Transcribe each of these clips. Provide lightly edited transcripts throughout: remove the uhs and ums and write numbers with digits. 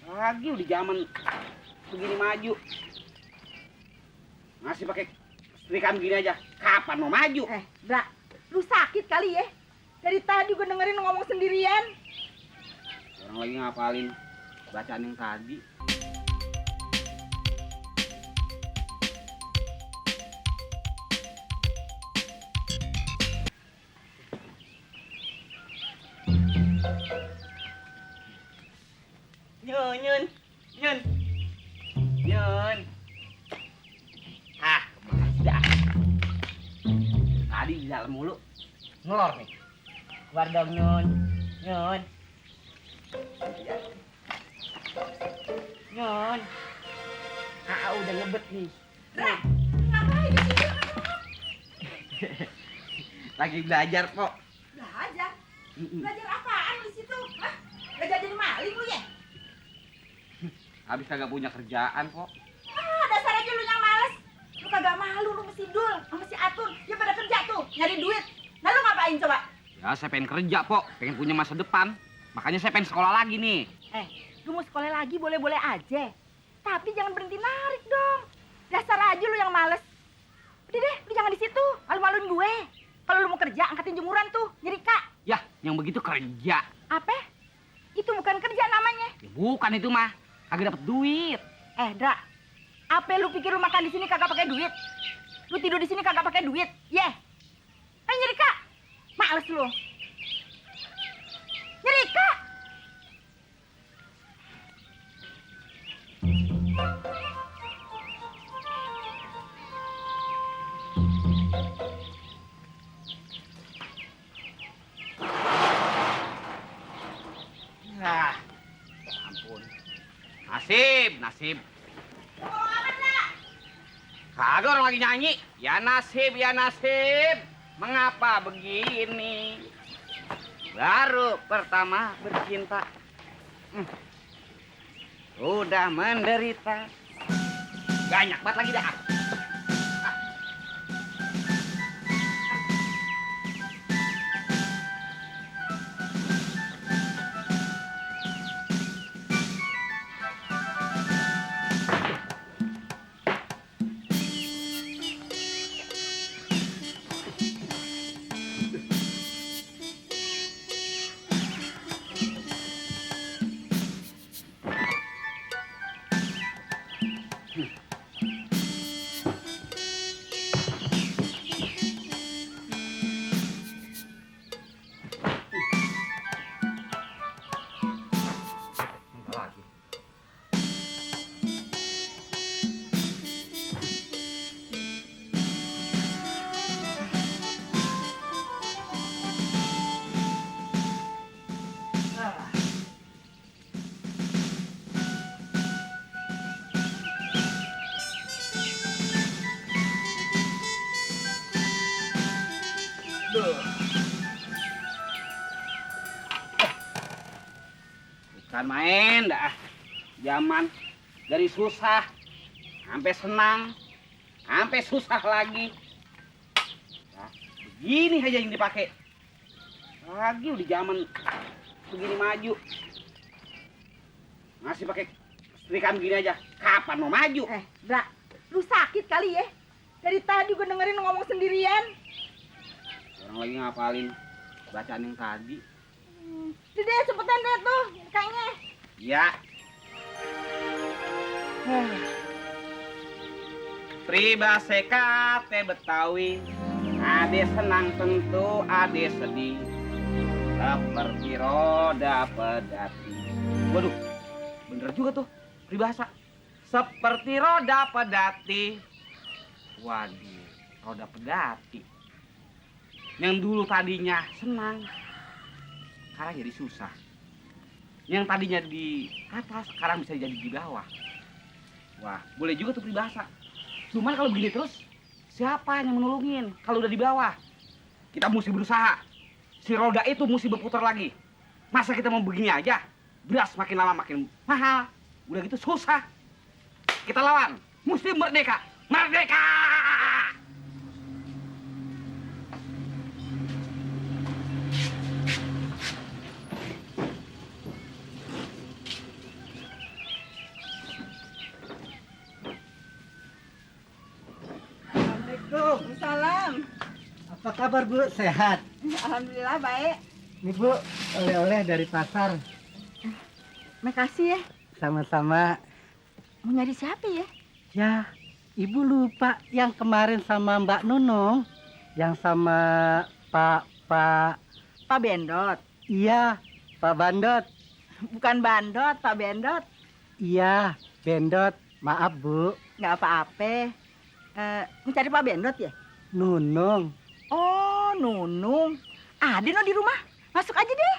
Lagi udah zaman begini maju. Masih pakai setrikaan begini aja. Kapan mau maju? Dra, lu sakit kali ya? Dari tadi gue dengerin lu ngomong sendirian. Orang lagi ngapalin bacaan yang tadi. Nyun. Ah, dah. Tadi di dalam mulu. Ngelor nih. Keluar dong, Nyun. Nyun. Udah ngebet nih. Dra, ngapain di situ? Lagi belajar, Pok. Belajar? Belajar apaan di situ? Hah? Belajar jadi maling lu ya? Habis kagak punya kerjaan, Pok. Dasar aja lu yang males. Lu kagak malu, lu mesti Dul sama si Atun. Dia pada kerja tuh, nyari duit. Nah lu ngapain coba? Ya, saya pengen kerja, Pok. Pengen punya masa depan. Makanya saya pengen sekolah lagi nih. Lu mau sekolah lagi boleh-boleh aja. Tapi jangan berhenti narik dong. Dasar aja lu yang males. Udah deh, lu jangan di situ. Malu-maluin gue. Kalau lu mau kerja, angkatin jemuran tuh, nyerika. Ya, yang begitu kerja. Apa? Itu bukan kerja namanya. Ya, bukan itu mah. Kagak dapet duit. Dra, apa lu pikir lu makan di sini kagak pakai duit? Lu tidur di sini kagak pakai duit? Nyerika. Males lu. Nyerika. Nah, ampun. Nasib. Kagak orang lagi nyanyi. Ya nasib. Mengapa begini? Baru pertama bercinta. Udah menderita. Banyak banget lagi dah. Bukan main dah. Zaman dari susah sampai senang, sampai susah lagi. Nah, begini aja yang dipakai. Lagi udah zaman begini maju. Masih pakai setrikaan begini aja. Kapan mau maju? Dra, lu sakit kali ya? Dari tadi gue dengerin lu ngomong sendirian. Orang lagi ngapalin bacaan yang tadi. Udah deh, cepetan deh tuh, kayaknya. Ya. Pribase kate Betawi, ade senang tentu ade sedih, seperti roda pedati. Waduh, bener juga tuh pribahasa. Seperti roda pedati. Waduh, roda pedati. Yang dulu tadinya senang, sekarang jadi susah. Yang tadinya di atas, sekarang bisa jadi di bawah. Wah, boleh juga tuh peribahasa. Cuman kalau begini terus, siapa yang menolongin kalau udah di bawah? Kita mesti berusaha. Si roda itu mesti berputar lagi. Masa kita mau begini aja? Beras makin lama makin mahal. Udah gitu susah. Kita lawan. Mesti merdeka. Merdeka! Salam. Apa kabar Bu? Sehat? Alhamdulillah baik. Ini Bu, oleh-oleh dari pasar. Makasih ya. Sama-sama. Mau nyari siapa ya? Ya, Ibu lupa yang kemarin sama Mbak Nunung. Yang sama Pak. Pak Bendot. Iya, Pak Bandot. Bukan Bandot, Pak Bendot. Iya, Bendot. Maaf Bu. Nggak apa-apa. Mau cari Pak Bendot ya? Nunung. Oh, Nunung. Ada no di rumah. Masuk aja deh.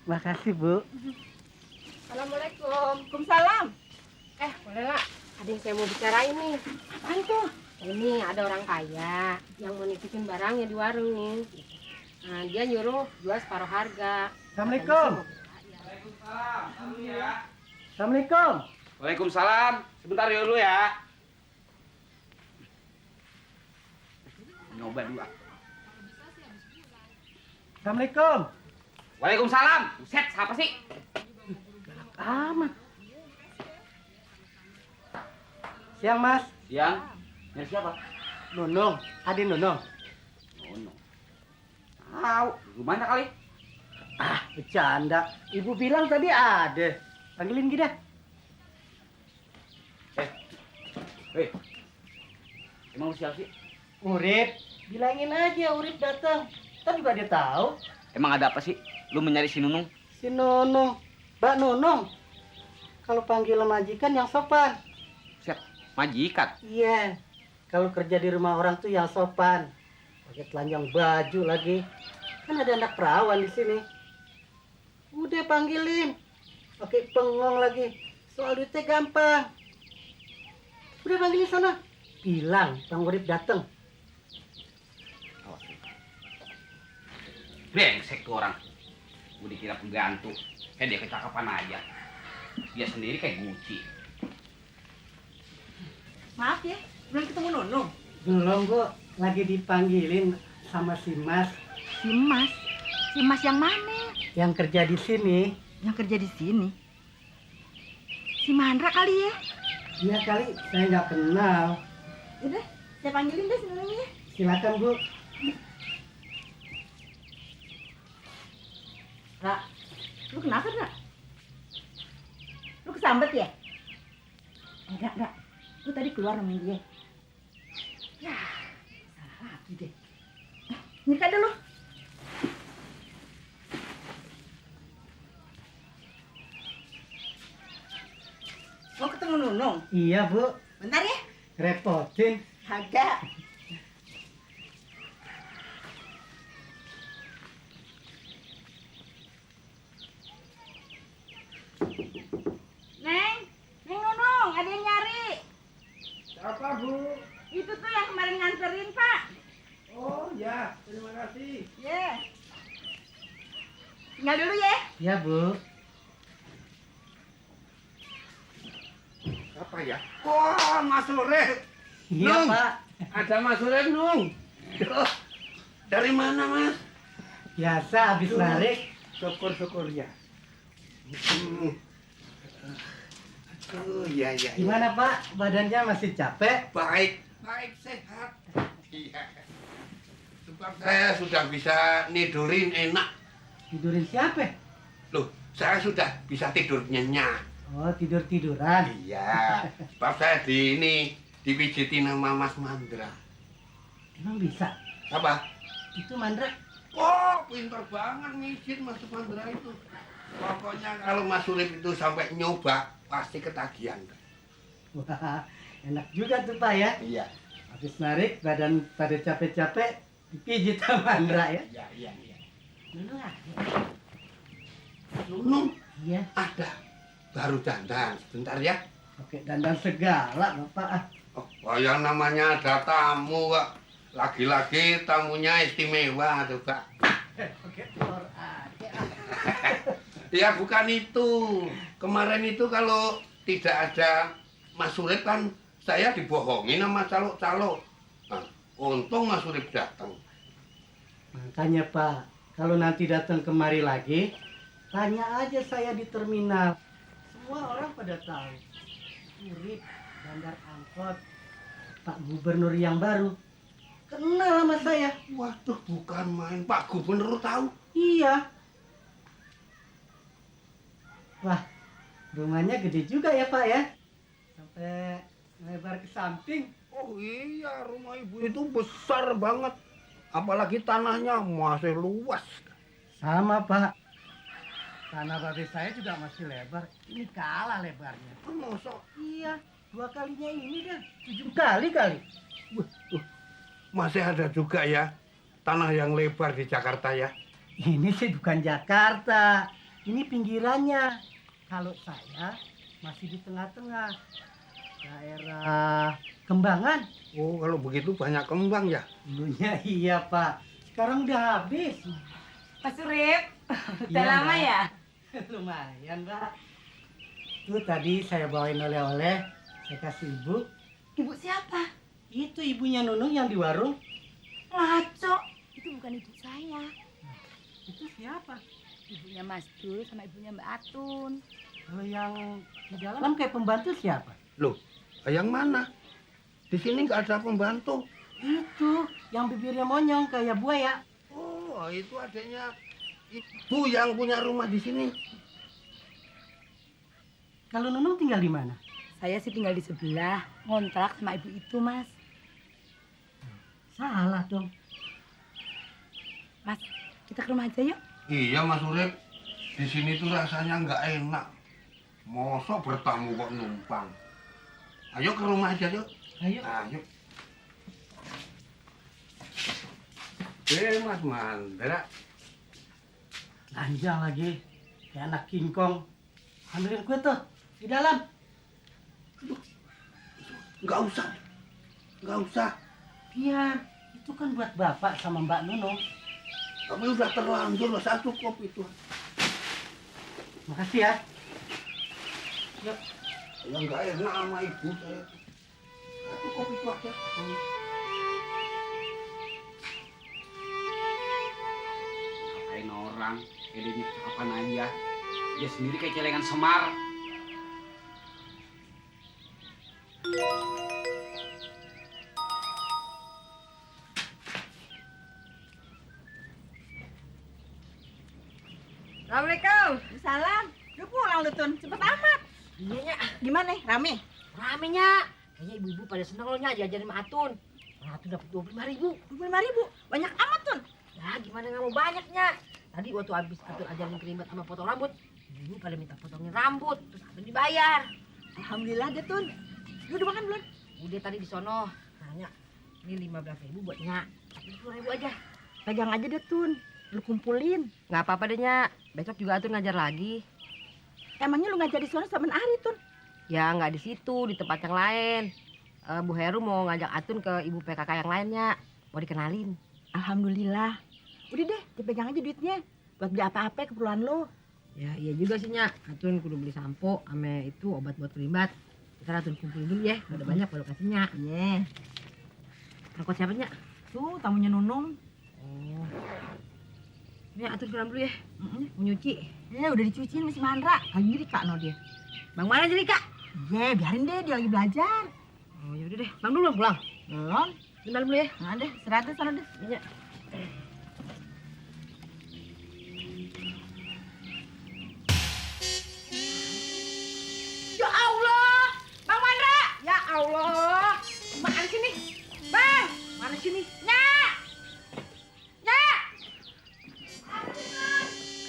Makasih Bu. Assalamualaikum. Waalaikumsalam. Boleh nggak? Ada yang saya mau bicarain nih. Apaan tuh? Ini ada orang kaya yang mau nitipin barangnya di warung nih. Nah, dia nyuruh jual separuh harga. Assalamualaikum. Waalaikumsalam. Salam ya. Assalamualaikum. Waalaikumsalam. Sebentar dulu ya. Nyoba dulu. Assalamualaikum. Waalaikumsalam. Buset, siapa sih? Amat. Siang Mas. Siang. Nyari siapa? Nunung. Adi Nunung. Oh, no. Tahu, rumahnya kali. Ah, bercanda. Ibu bilang tadi ada. Panggilin kita. Hei. Emang lu siapa sih? Urip. Bilangin aja Urip datang. Ntar juga dia tahu. Emang ada apa sih? Lu mencari si Nunung? Si Nunung. Mbak Nunung. Kalau panggilan majikan yang sopan. Siap, majikan. Iya. Kalau kerja di rumah orang tuh yang sopan. Pakai telanjang baju lagi. Kan ada anak perawan di sini. Udah panggilin. Pakai pengong lagi. Soal duitnya gampang. Udah panggilin sana. Bilang Bang Urip datang. Brengsek tuh orang. Gue dikira penggantu. Dia kecakapan aja. Dia sendiri kayak Gucci. Maaf ya, belum ketemu Nunung. Belum Bu. Lagi dipanggilin sama si Mas. Si Mas? Si Mas yang mana? Yang kerja di sini. Yang kerja di sini? Si Mandra kali ya? Iya kali saya nggak kenal. Udah, saya panggilin deh si Nunungnya. Silakan Bu. Ra, lu kenapa, Ra? Lu kesambet ya? Enggak. Lu tadi keluar nemuin dia. Ya, salah lagi deh. Nyeka dulu. Mau ketemu Nunung? Iya Bu. Bentar ya. Repotin. Agak. Neng Nunung, ada yang nyari. Apa Bu? Itu tuh yang kemarin nganterin, Pak. Oh ya, terima kasih. Ye. Tinggal dulu ya. Ya Bu. Apa ya? Wah, Mas Urip. Iya Nung. Pak. Ada Mas Urip, Nung. Oh, dari mana, Mas? Biasa habis narik. Syukur-syukur ya. Iya. Gimana Pak? Badannya masih capek? Baik sehat. Iya. Sebab saya sudah bisa nidurin enak. Tidurin siapa? Loh, saya sudah bisa tidur nyenyak. Oh, tidur-tiduran. Iya. Sebab saya dipijitin sama Mas Mandra. Emang bisa? Apa? Itu Mandra. Oh, pintar banget mijit Mas Mandra itu. Pokoknya kalau Mas Urip itu sampai nyoba, pasti ketagihan. Wah, enak juga tuh Pak ya. Iya. Habis narik, badan pada capek-capek, dipijit sama Mandra ya. Iya. Dulu lah. Nunung, Iya. ada. Baru dandan. Sebentar ya. Oke, dandan segala Bapak. Ah. Oh, yang namanya ada tamu, Pak. Lagi-lagi tamunya istimewa tuh, Pak. Oke, telur aja. Ya bukan itu. Kemarin itu kalau tidak ada Mas Urip kan saya dibohongin sama calo-calo. Nah, untung Mas Urip datang. Makanya Pak, kalau nanti datang kemari lagi, tanya aja saya di terminal. Semua orang pada tahu. Urip, bandar angkot, Pak Gubernur yang baru. kenal sama saya. Waduh, bukan main. Pak Gubernur tahu. Iya. Wah, rumahnya gede juga ya Pak ya. Sampai lebar ke samping. Oh iya, rumah ibu itu besar banget. Apalagi tanahnya masih luas. Sama Pak. Tanah babe saya juga masih lebar. Ini kalah lebarnya. Masa? Iya, 2 kalinya ini dah. 7 kali. Masih ada juga ya tanah yang lebar di Jakarta ya. Ini sih bukan Jakarta. Ini pinggirannya. Kalau saya masih di tengah-tengah. Daerah Kembangan. Oh, kalau begitu banyak kembang ya? Dulunya iya Pak. Sekarang udah habis. Pak Surip, udah Iya, lama Mbak. ya? Lumayan Mbak. Itu tadi saya bawain oleh-oleh. Saya kasih ibu. Ibu siapa? Itu ibunya Nunung yang di warung. Ngaco. Itu bukan ibu saya. Itu siapa? Ibunya Mas Dul sama ibunya Mbak Atun. Kalau yang di dalam kayak pembantu siapa? Loh, yang mana? Di sini nggak ada pembantu. Itu yang bibirnya monyong kayak buaya. Oh, itu adanya ibu yang punya rumah di sini. Kalau Nunung tinggal di mana? Saya sih tinggal di sebelah, ngontrak sama ibu itu, Mas. Salah dong. Mas, kita ke rumah aja yuk. Iya, Mas Urip. Di sini tuh rasanya nggak enak. Mosok bertamu kok numpang. Ayo ke rumah aja yuk. Ayo. Ayo. Mas Mandra. Lanjang lagi. Kayak anak King Kong. Ambilin kue tuh. Di dalam. Nggak usah. Nggak usah. Biar. Itu kan buat bapak sama Mbak Nunung. Tapi udah terlanjur loh, 1 kopi itu. Makasih ya. Yuk. Ya nggak enak sama ibu saya. 1 kopi itu aja. Ngapain orang, edenya kapan aja. Dia sendiri kayak celengan Semar. Assalamualaikum. Salam. Udah pulang lu, Tun. Cepet amat. Iya, Nya. Gimana? Rame? Rame, Nya. Kayaknya ibu-ibu pada seneng loh, Nya, diajarin sama Atun. Atun dapat 25.000. 25.000. Banyak amat, Tun. Ya, gimana nggak mau banyak, Nya. Tadi waktu habis Atun ajarin keribat sama potong rambut, ibu pada minta potongin rambut, terus Atun dibayar. Alhamdulillah deh, Tun. Lu udah makan belum? Udah tadi di sono. Nanya, ini 15.000 buat Nya. 10.000 aja. Pegang aja deh, Tun. Lu kumpulin. Nggak apa-apa deh, Nya. Besok juga Atun ngajar lagi. Emangnya lu ngajar di sana sama Ari, Tun? Ya, nggak di situ, di tempat yang lain. Bu Heru mau ngajak Atun ke ibu PKK yang lainnya. Mau dikenalin. Alhamdulillah. Udah deh, dipegang aja duitnya. Buat beli apa-apa keperluan lu. Ya, iya juga sih, Nya. Atun kudu beli sampo sama itu obat buat kerimbat. Ntar Atun kumpulin dulu ya. Udah banyak baru kasih, Nya. Iya. Angkot siapa, Nya? Tuh, tamunya Nunung. Oh. Ini Atun pulang dulu ya. Mau nyuci. Ya, udah dicuciin masih Mandra. Lagi Rika no dia. Bang mana aja, Rika? Ya, biarin deh, dia lagi belajar. Oh, ya udah deh. Bang dulu pulang. Belum. Bentar dulu ya. Nah, deh, istirahat deh sana deh. Iya. Ya Allah, Bang Mandra. Ya Allah. Mana sini? Bang, mana sini? Nyak. Nyak.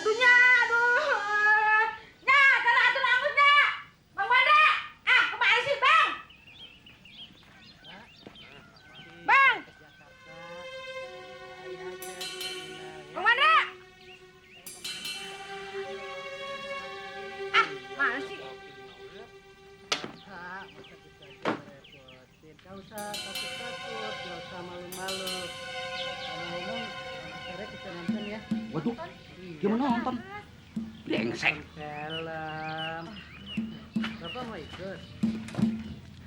Aduh, Nyak, aduh. Nyak, sana atur angkut, Nyak. Bang Mandra. Ah, kemana sih, Bang? Bang. Bang Mandra. Ah, mana sih? Ah, masa kita aja repotin. Gak usah takut-takut, gak usah malu-malu. Ngomong-ngomong, akhirnya kita nonton ya. Waduh, dia mau nonton. Brengsek. Film. Bapak mau ikut?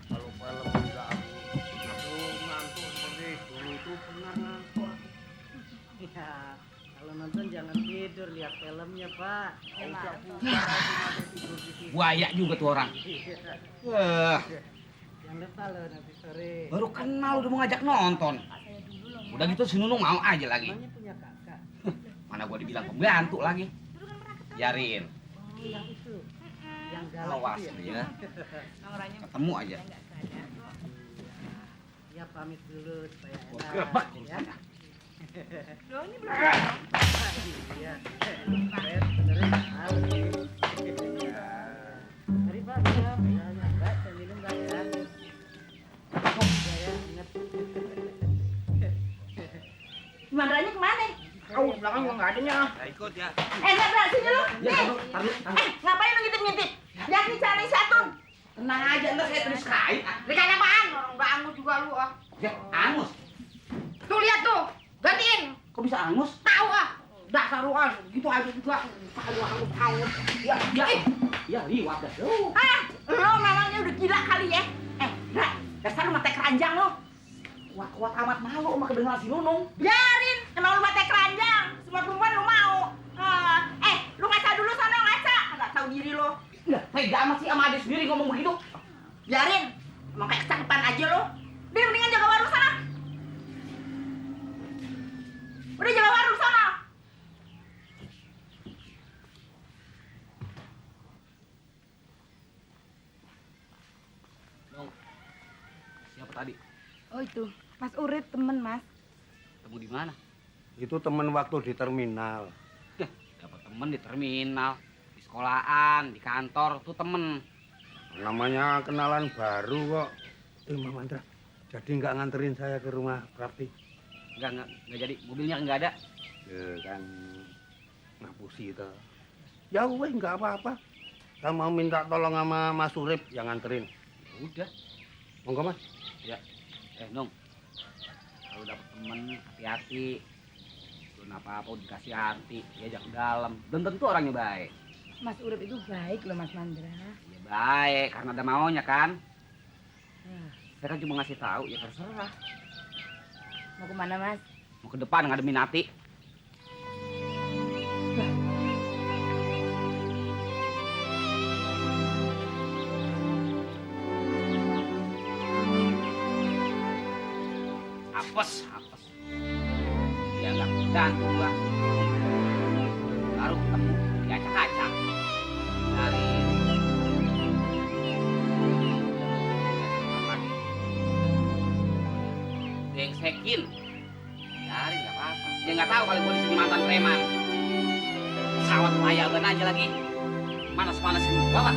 Kalau film enggak aku ngantuk seperti dulu itu pernah ngantuk. Ya, kalau nonton jangan tidur, lihat filmnya Pak. Buaya juga tuh orang. Wah, Jangan lupa loh nanti sore. baru kenal udah mau ngajak nonton. Saya dulu Udah gitu si Nunung mau aja lagi. Emangnya punya kakak? Mana gua dibilang pembantu lagi. Biarin. Oh, yang itu. Yang galak Awas itu ya. Ketemu aja. Ya pamit dulu supaya Gua enak. gerebek Ya. urusannya. Loh, ini belum. Iya. Saya benerin tahu. Mari Pak, ya. Ya, Mbak, saya minum Mbak ya. Ya, ingat. Mandranya kemana? Kau belakang gua nggak adanya. Ya ikut ya. Mandra, sini lu. Ya, Nih. taruh. Ngapain lu ngintip-ngintip? Jangan dicari satu. Tenang aja, ntar saya tulis kain. Rekan apaan? Orang udah angus juga lu ah. Ya, angus. Tuh lihat tuh, gantiin. Kok bisa angus? Tahu ah. Dasar lu ah, gitu aja juga. Aduh angus. Ya, ya liwat dah. Ah, lo memangnya udah gila kali ya? Ra, dasar lu mata keranjang lo. Kuat amat malu sama kedengaran si Nunung. Biarin, emang lu mata keranjang. Semua perempuan lu mau. Lu ngaca dulu sana ngaca. Nggak tahu diri lo. Ya, tega amat sih sama adik sendiri ngomong begitu. Biarin, emang kayak kecakepan aja lo. Udah mendingan jaga warung sana. Udah jaga warung sana. Nung, siapa tadi? Oh itu, Mas Urip temen Mas. Ketemu di mana? Itu teman waktu di terminal. Ya, dapat temen di terminal, di sekolahan, di kantor, tuh temen. Namanya kenalan baru kok. Mama Mandra, jadi nggak nganterin saya ke rumah Prapti? Enggak jadi, mobilnya enggak ada. Ya kan, ngapusi itu. Ya weh, nggak apa-apa. Saya mau minta tolong sama Mas Urip yang nganterin. Ya udah, Monggo Mas. ya. Nung, kalau dapet temen, hati-hati. Lu apa-apa dikasih hati, diajak ke dalam. Dan tentu orangnya baik. Mas Urip itu baik loh Mas Mandra. Ya baik, karena ada maunya kan. Saya kan cuma ngasih tahu, ya terserah. Mau kemana Mas? Mau ke depan ngademin hati. Apes. Ya nggak gantung gua. Baru ketemu di acak-acak. Dari Dengsekin. Dari nggak apa-apa. Dia nggak tahu kalau gua di sini mantan preman. Pesawat layangan aja lagi. Manas-manasin gua, Pak.